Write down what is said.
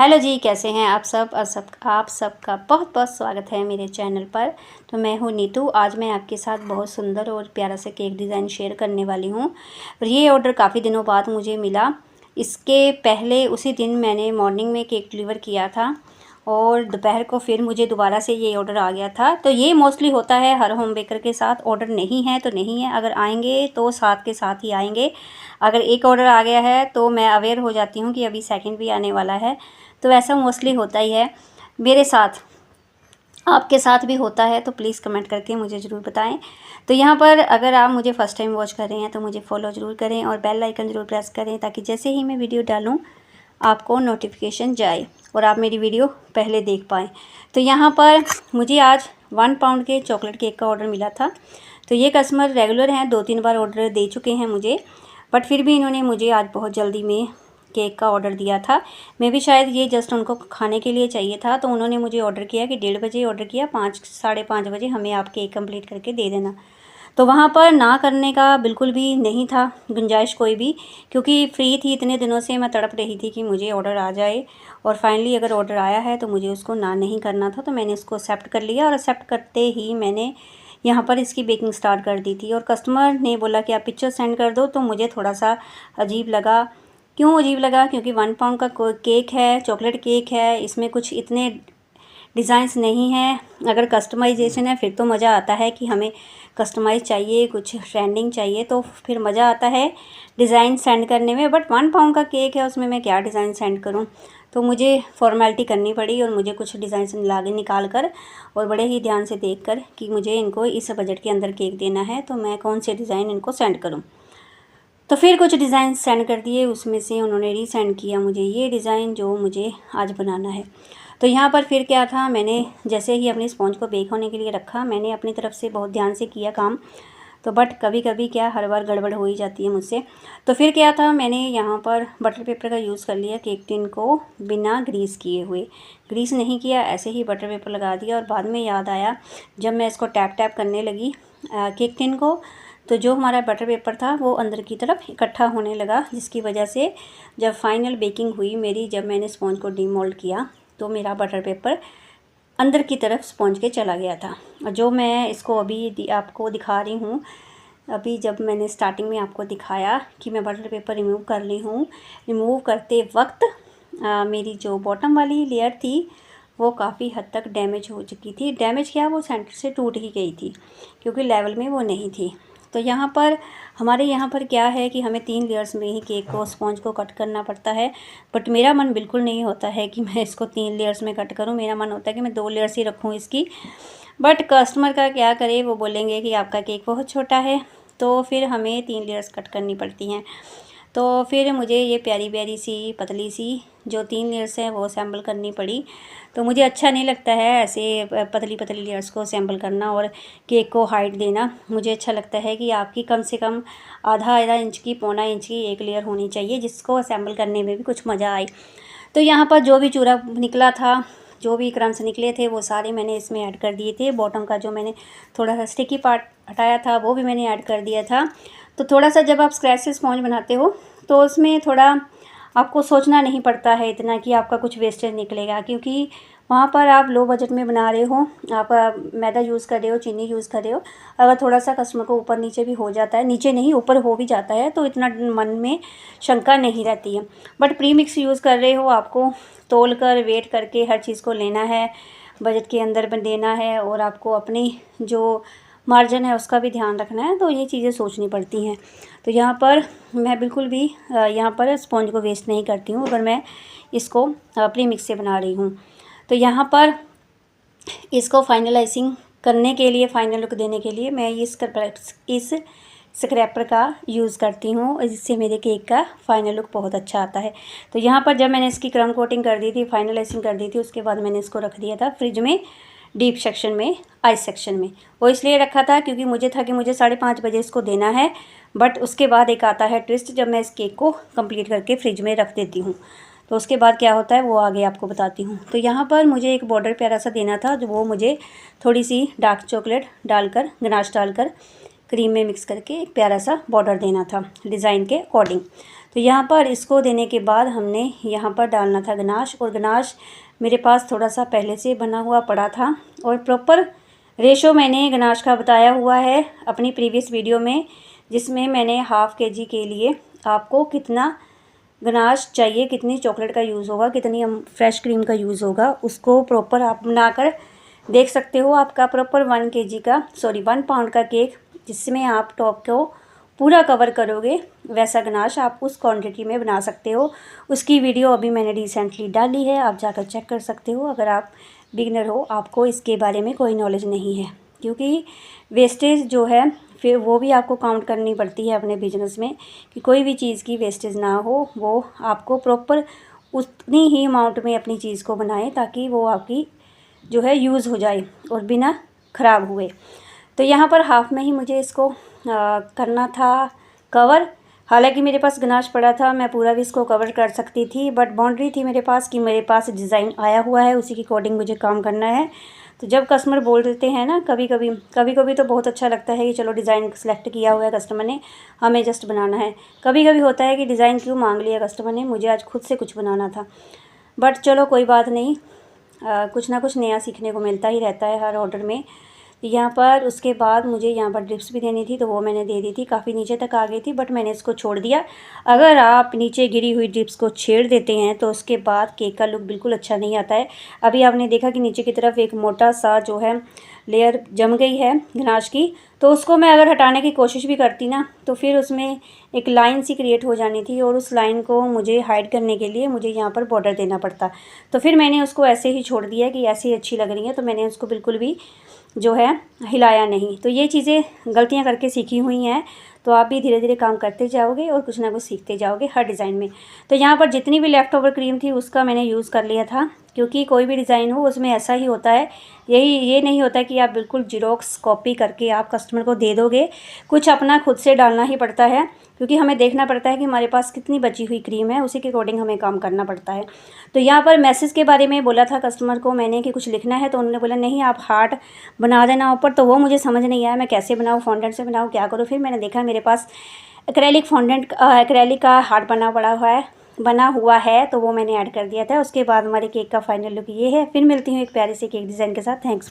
Hello जी, कैसे हैं आप सब। आप सबका बहुत बहुत स्वागत है मेरे चैनल पर। तो मैं हूँ नीतू। आज मैं आपके साथ बहुत सुंदर और प्यारा सा केक डिज़ाइन शेयर करने वाली हूँ। और ये ऑर्डर काफ़ी दिनों बाद मुझे मिला। इसके पहले उसी दिन मैंने मॉर्निंग में केक डिलीवर किया था और दोपहर को फिर मुझे दोबारा से ये ऑर्डर आ गया था। तो ये मोस्टली होता है हर होम बेकर के साथ। ऑर्डर नहीं है तो नहीं है, अगर आएंगे तो साथ के साथ ही आएंगे। अगर एक ऑर्डर आ गया है तो मैं अवेयर हो जाती हूँ कि अभी सेकंड भी आने वाला है। तो ऐसा मोस्टली होता ही है मेरे साथ। आपके साथ भी होता है तो प्लीज़ कमेंट करके मुझे ज़रूर बताएं। तो यहाँ पर अगर आप मुझे फ़र्स्ट टाइम वॉच कर रहे हैं तो मुझे फॉलो ज़रूर करें और बेल आइकन ज़रूर प्रेस करें, ताकि जैसे ही मैं वीडियो डालूँ आपको नोटिफिकेशन जाए और आप मेरी वीडियो पहले देख पाएँ। तो यहाँ पर मुझे आज 1 पाउंड के चॉकलेट केक का ऑर्डर मिला था। तो ये कस्टमर रेगुलर हैं, 2-3 बार ऑर्डर दे चुके हैं मुझे, बट फिर भी इन्होंने मुझे आज बहुत जल्दी में केक का ऑर्डर दिया था। मैं भी शायद ये जस्ट उनको खाने के लिए चाहिए था, तो उन्होंने मुझे ऑर्डर किया कि 1:30 बजे ऑर्डर किया, 5 साढ़े 5 बजे हमें आप केक कंप्लीट करके दे देना। तो वहाँ पर ना करने का बिल्कुल भी नहीं था गुंजाइश कोई भी, क्योंकि फ्री थी। इतने दिनों से मैं तड़प रही थी कि मुझे ऑर्डर आ जाए, और फाइनली अगर ऑर्डर आया है तो मुझे उसको ना नहीं करना था। तो मैंने उसको एक्सेप्ट कर लिया और एक्सेप्ट करते ही मैंने यहाँ पर इसकी बेकिंग स्टार्ट कर दी थी। और कस्टमर ने बोला कि आप पिक्चर सेंड कर दो, तो मुझे थोड़ा सा अजीब लगा। क्यों अजीब लगा? क्योंकि 1 पाउंड का केक है, चॉकलेट केक है, इसमें कुछ इतने डिज़ाइंस नहीं हैं। अगर कस्टमाइजेशन है फिर तो मज़ा आता है कि हमें कस्टमाइज़ चाहिए, कुछ ट्रेंडिंग चाहिए, तो फिर मज़ा आता है डिज़ाइन सेंड करने में। बट 1 पाउंड का केक है, उसमें मैं क्या डिज़ाइन सेंड करूं? तो मुझे फॉर्मेलिटी करनी पड़ी और मुझे कुछ डिज़ाइन लागे निकाल कर और बड़े ही ध्यान से देख कर कि मुझे इनको इस बजट के अंदर केक देना है, तो मैं कौन से डिज़ाइन इनको सेंड करूँ। तो फिर कुछ डिज़ाइन सेंड कर दिए, उसमें से उन्होंने रीसेंड किया मुझे ये डिज़ाइन जो मुझे आज बनाना है। तो यहाँ पर फिर क्या था, मैंने जैसे ही अपनी स्पॉन्ज को बेक होने के लिए रखा, मैंने अपनी तरफ से बहुत ध्यान से किया काम। तो बट कभी कभी क्या, हर बार गड़बड़ हो ही जाती है मुझसे। तो फिर क्या था, मैंने यहाँ पर बटर पेपर का यूज़ कर लिया केक टिन को बिना ग्रीस किए हुए। ग्रीस नहीं किया, ऐसे ही बटर पेपर लगा दिया। और बाद में याद आया, जब मैं इसको टैप टैप करने लगी केक टिन को, तो जो हमारा बटर पेपर था वो अंदर की तरफ इकट्ठा होने लगा, जिसकी वजह से जब फाइनल बेकिंग हुई मेरी, जब मैंने स्पॉन्ज को डीमोल्ड किया, तो मेरा बटर पेपर अंदर की तरफ स्पॉन्ज के चला गया था। जो मैं इसको अभी आपको दिखा रही हूँ, अभी जब मैंने स्टार्टिंग में आपको दिखाया कि मैं बटर पेपर रिमूव कर ली हूँ, रिमूव करते वक्त मेरी जो बॉटम वाली लेयर थी वो काफ़ी हद तक डैमेज हो चुकी थी। डैमेज क्या, वो सेंटर से टूट ही गई थी, क्योंकि लेवल में वो नहीं थी। तो यहाँ पर हमारे यहाँ पर क्या है कि हमें 3 लेयर्स में ही केक को, स्पॉन्ज को कट करना पड़ता है। बट मेरा मन बिल्कुल नहीं होता है कि मैं इसको 3 लेयर्स में कट करूँ। मेरा मन होता है कि मैं 2 लेयर्स ही रखूँ इसकी। बट कस्टमर का क्या करे, वो बोलेंगे कि आपका केक बहुत छोटा है, तो फिर हमें 3 लेयर्स कट करनी पड़ती हैं। तो फिर मुझे ये प्यारी प्यारी सी पतली सी जो 3 लेयर्स हैं वो असेंबल करनी पड़ी। तो मुझे अच्छा नहीं लगता है ऐसे पतली पतली लेयर्स को असेंबल करना और केक को हाइट देना। मुझे अच्छा लगता है कि आपकी कम से कम आधा इंच की, पौना इंच की एक लेयर होनी चाहिए, जिसको असेंबल करने में भी कुछ मज़ा आए। तो यहाँ पर जो भी चूरा निकला था, जो भी क्रम्स निकले थे, वो सारे मैंने इसमें ऐड कर दिए थे। बॉटम का जो मैंने थोड़ा सा स्टिकी पार्ट हटाया था वो भी मैंने ऐड कर दिया था। तो थोड़ा सा जब आप स्क्रैच से स्पॉन्ज बनाते हो तो उसमें थोड़ा आपको सोचना नहीं पड़ता है इतना कि आपका कुछ वेस्टेज निकलेगा, क्योंकि वहाँ पर आप लो बजट में बना रहे हो, आप मैदा यूज़ कर रहे हो, चीनी यूज़ कर रहे हो। अगर थोड़ा सा कस्टमर को ऊपर नीचे भी हो जाता है, नीचे नहीं ऊपर हो भी जाता है, तो इतना मन में शंका नहीं रहती है। बट प्री मिक्स यूज़ कर रहे हो, आपको तोल कर वेट करके हर चीज़ को लेना है, बजट के अंदर देना है, और आपको अपनी जो मार्जिन है उसका भी ध्यान रखना है। तो ये चीज़ें सोचनी पड़ती हैं। तो यहाँ पर मैं बिल्कुल भी यहाँ पर स्पॉन्ज को वेस्ट नहीं करती हूँ, अगर मैं इसको प्री मिक्स से बना रही हूँ। तो यहाँ पर इसको फाइनलाइजिंग करने के लिए, फाइनल लुक देने के लिए मैं इस स्क्रैपर का यूज़ करती हूँ, जिससे मेरे केक का फाइनल लुक बहुत अच्छा आता है। तो यहाँ पर जब मैंने इसकी क्रम कोटिंग कर दी थी, फाइनलाइजिंग कर दी थी, उसके बाद मैंने इसको रख दिया था फ्रिज में, डीप सेक्शन में, आइस सेक्शन में। वो इसलिए रखा था क्योंकि मुझे था कि मुझे 5:30 बजे इसको देना है। बट उसके बाद एक आता है ट्विस्ट, जब मैं इस केक को कंप्लीट करके फ्रिज में रख देती हूँ, तो उसके बाद क्या होता है वो आगे आपको बताती हूँ। तो यहाँ पर मुझे एक बॉर्डर प्यारा सा देना था, जो वो मुझे थोड़ी सी डार्क चॉकलेट डालकर, गनाश डालकर, क्रीम में मिक्स करके एक प्यारा सा बॉर्डर देना था डिज़ाइन के अकॉर्डिंग। तो यहाँ पर इसको देने के बाद हमने यहाँ पर डालना था गनाश, और गनाश मेरे पास थोड़ा सा पहले से बना हुआ पड़ा था, और प्रॉपर रेशो मैंने गनाश का बताया हुआ है अपनी प्रीवियस वीडियो में, जिसमें मैंने हाफ़ kg के लिए आपको कितना गनाश चाहिए, कितनी चॉकलेट का यूज़ होगा, कितनी फ्रेश क्रीम का यूज़ होगा, उसको प्रॉपर आप बनाकर देख सकते हो। आपका प्रॉपर 1 पाउंड का केक जिसमें आप टॉप को पूरा कवर करोगे, वैसा गनाश आप उस क्वांटिटी में बना सकते हो। उसकी वीडियो अभी मैंने रिसेंटली डाली है, आप जाकर चेक कर सकते हो अगर आप बिगनर हो, आपको इसके बारे में कोई नॉलेज नहीं है। क्योंकि वेस्टेज जो है फिर वो भी आपको काउंट करनी पड़ती है अपने बिजनेस में, कि कोई भी चीज़ की वेस्टेज ना हो। वो आपको प्रॉपर उतनी ही अमाउंट में अपनी चीज़ को बनाएं ताकि वो आपकी जो है यूज़ हो जाए और बिना ख़राब हुए। तो यहाँ पर हाफ़ में ही मुझे इसको करना था कवर। हालांकि मेरे पास गनाश पड़ा था, मैं पूरा भी इसको कवर कर सकती थी, बट बाउंड्री थी मेरे पास कि मेरे पास डिज़ाइन आया हुआ है, उसी के अकॉर्डिंग मुझे काम करना है। तो जब कस्टमर बोल देते हैं ना, कभी कभी तो बहुत अच्छा लगता है कि चलो डिज़ाइन सेलेक्ट किया हुआ है कस्टमर ने, हमें जस्ट बनाना है। कभी कभी होता है कि डिज़ाइन क्यों मांग लिया कस्टमर ने, मुझे आज खुद से कुछ बनाना था। बट चलो कोई बात नहीं, कुछ ना कुछ नया सीखने को मिलता ही रहता है हर ऑर्डर में। यहाँ पर उसके बाद मुझे यहाँ पर ड्रिप्स भी देनी थी, तो वो मैंने दे दी थी। काफ़ी नीचे तक आ गई थी, बट मैंने इसको छोड़ दिया। अगर आप नीचे गिरी हुई ड्रिप्स को छेड़ देते हैं तो उसके बाद केक का लुक बिल्कुल अच्छा नहीं आता है। अभी आपने देखा कि नीचे की तरफ एक मोटा सा जो है लेयर जम गई है गनाश की, तो उसको मैं अगर हटाने की कोशिश भी करती ना, तो फिर उसमें एक लाइन सी क्रिएट हो जानी थी, और उस लाइन को मुझे हाइड करने के लिए मुझे यहाँ पर बॉर्डर देना पड़ता। तो फिर मैंने उसको ऐसे ही छोड़ दिया कि ऐसे ही अच्छी लग रही है, तो मैंने उसको बिल्कुल भी जो है हिलाया नहीं। तो ये चीज़ें गलतियाँ करके सीखी हुई हैं, तो आप भी धीरे धीरे काम करते जाओगे और कुछ ना कुछ सीखते जाओगे हर डिज़ाइन में। तो यहाँ पर जितनी भी लेफ़्ट ओवर क्रीम थी उसका मैंने यूज़ कर लिया था, क्योंकि कोई भी डिज़ाइन हो उसमें ऐसा ही होता है। ये नहीं होता कि आप बिल्कुल ज़ेरॉक्स कॉपी करके आप कस्टमर को दे दोगे, कुछ अपना खुद से डालना ही पड़ता है, क्योंकि हमें देखना पड़ता है कि हमारे पास कितनी बची हुई क्रीम है, उसी के अकॉर्डिंग हमें काम करना पड़ता है। तो यहाँ पर मैसेज के बारे में बोला था कस्टमर को मैंने कि कुछ लिखना है, तो उन्होंने बोला नहीं आप हार्ट बना देना ऊपर। तो वो मुझे समझ नहीं आया मैं कैसे बनाऊँ, फॉन्डेंट से बनाऊँ, क्या करूँ। फिर मैंने देखा मेरे पास एक्रेलिक का हार्ट बना हुआ है, तो वो मैंने ऐड कर दिया था। उसके बाद हमारे केक का फाइनल लुक ये है। फिर मिलती हूँ एक प्यारे से केक डिज़ाइन के साथ। थैंक्स।